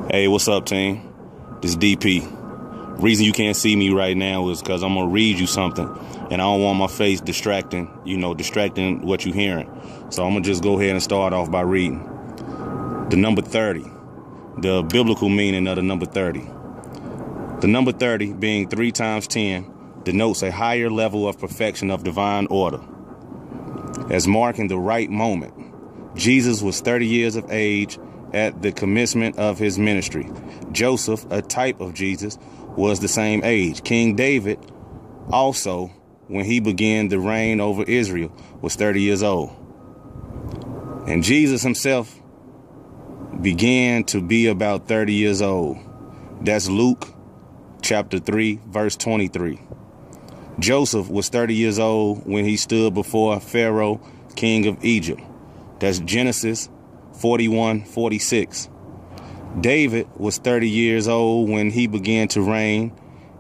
Hey, what's up, team? This is DP. Reason you can't see me right now is because I'm going to read you something, and I don't want my face distracting what you're hearing. So I'm going to just go ahead and start off by reading. The number 30, the biblical meaning of the number 30. The number 30, being 3 times 10, denotes a higher level of perfection of divine order, as marking the right moment. Jesus was 30 years of age at the commencement of his ministry. Joseph, a type of Jesus, was the same age. King David, also, when he began to reign over Israel, was 30 years old. And Jesus himself began to be about 30 years old. That's Luke chapter 3, verse 23. Joseph was 30 years old when he stood before Pharaoh, king of Egypt. That's Genesis 41:46. David was 30 years old when he began to reign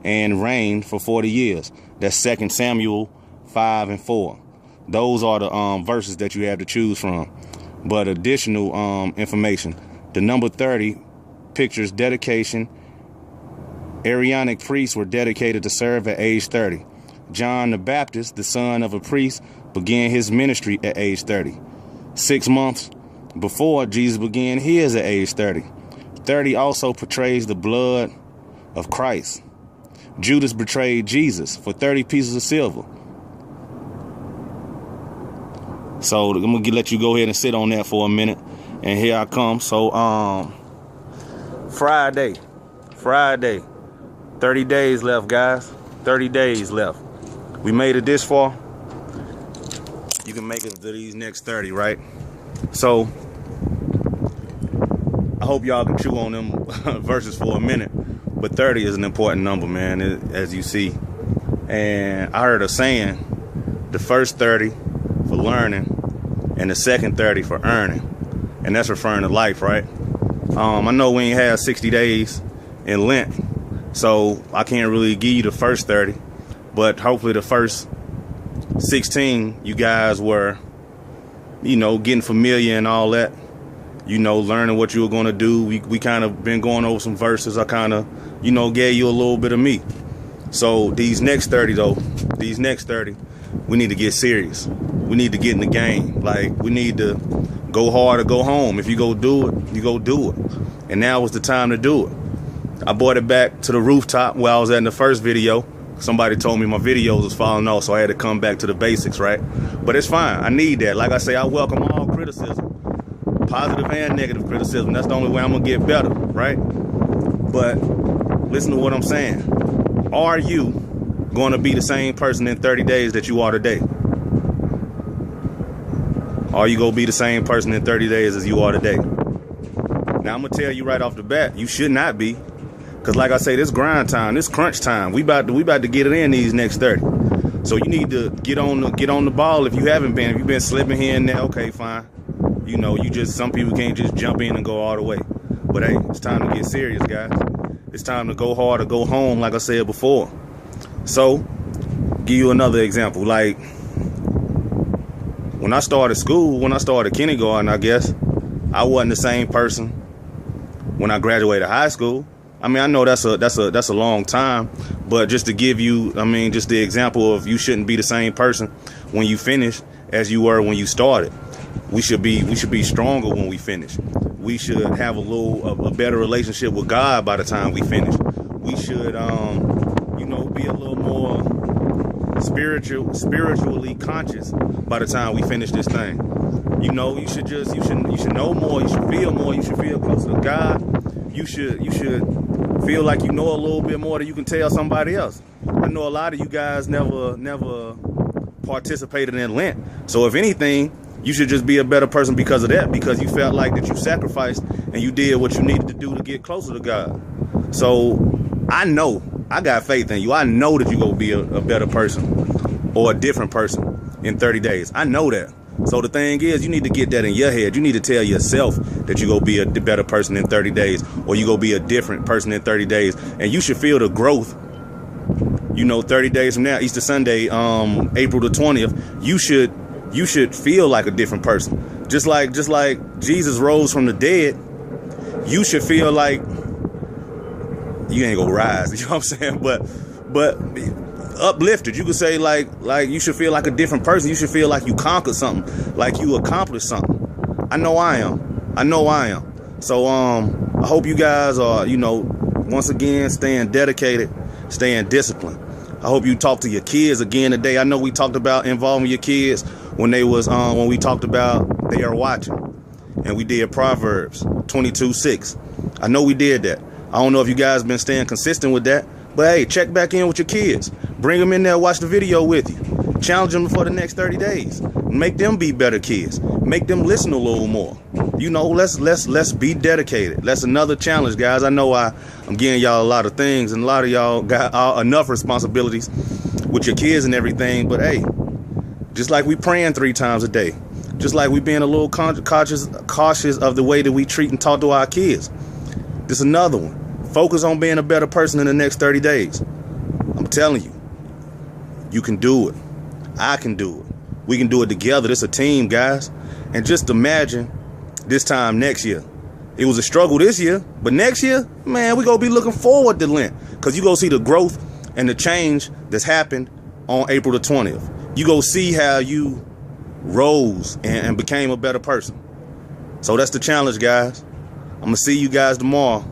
and reigned for 40 years. That's 2 Samuel 5:4. Those are the verses that you have to choose from. But additional information, the number 30 pictures dedication. Aaronic priests were dedicated to serve at age 30. John the Baptist, the son of a priest, began his ministry at age 30. 6 months before Jesus began his at age 30. 30 also portrays the blood of Christ. Judas betrayed Jesus for 30 pieces of silver. So I'm going to let you go ahead and sit on that for a minute. And here I come. So Friday. 30 days left, guys. 30 days left. We made it this far. You can make it to these next 30, right? So I hope y'all can chew on them verses for a minute. But 30 is an important number, man, as you see. And I heard a saying, the first 30 for learning and the second 30 for earning. And that's referring to life, right? I know we ain't had 60 days in Lent, so I can't really give you the first 30. But hopefully the first 16, you guys were, getting familiar and all that. Learning what you were going to do. We kind of been going over some verses. I kind of, gave you a little bit of me. So these next 30, we need to get serious. We need to get in the game. Like, we need to go hard or go home. If you go do it, you go do it. And now is the time to do it. I brought it back to the rooftop where I was at in the first video. Somebody told me my videos was falling off, so I had to come back to the basics, right? But it's fine. I need that. Like I say, I welcome all criticism. Positive and negative criticism. That's the only way I'm going to get better, right? But listen to what I'm saying. Are you going to be the same person in 30 days that you are today? Are you going to be the same person in 30 days as you are today? Now, I'm going to tell you right off the bat, you should not be. Because like I say, this grind time, this crunch time, we about to get it in these next 30. So you need to get on the ball if you haven't been. If you've been slipping here and there, okay, fine. Some people can't just jump in and go all the way. But hey, it's time to get serious, guys. It's time to go hard or go home, like I said before. So, give you another example. Like, when I started school, when I started kindergarten, I guess, I wasn't the same person when I graduated high school. I mean, I know that's a long time, but just to give you, just the example of you shouldn't be the same person when you finish as you were when you started. We should be stronger when we finish. We should have a better relationship with God by the time we finish. We should, be a little more spiritually conscious by the time we finish this thing. You should know more. You should feel more. You should feel closer to God. You should feel like you know a little bit more than you can tell somebody else. I know a lot of you guys never participated in Lent. So if anything, you should just be a better person because of that, because you felt like that you sacrificed and you did what you needed to do to get closer to God. So I know, I got faith in you. I know that you're going to be a better person or a different person in 30 days. I know that. So the thing is, you need to get that in your head. You need to tell yourself that you're going to be a better person in 30 days, or you're going to be a different person in 30 days. And you should feel the growth. 30 days from now, Easter Sunday, April the 20th, you should feel like a different person. Just like Jesus rose from the dead, you should feel like you ain't gonna rise. You know what I'm saying? But uplifted. You could say like you should feel like a different person. You should feel like you conquered something, like you accomplished something. I know I am. So I hope you guys are, once again, staying dedicated, staying disciplined. I hope you talk to your kids again today. I know we talked about involving your kids when we talked about they are watching, and we did Proverbs 22:6. I know we did that. I don't know if you guys been staying consistent with that, but hey, check back in with your kids. Bring them in there, watch the video with you. Challenge them for the next 30 days. Make them be better kids. Make them listen a little more. Let's be dedicated. That's another challenge, guys. I know I'm giving y'all a lot of things, and a lot of y'all got enough responsibilities with your kids and everything. But hey, just like we praying 3 times a day, just like we being a little cautious of the way that we treat and talk to our kids. This is another one. Focus on being a better person in the next 30 days. I'm telling you, you can do it. I can do it. We can do it together. This is a team, guys. And just imagine this time next year. It was a struggle this year, but next year, man, we're going to be looking forward to Lent, because you go see the growth and the change that's happened on April the 20th. You go see how you rose and became a better person. So that's the challenge, guys. I'm going to see you guys tomorrow.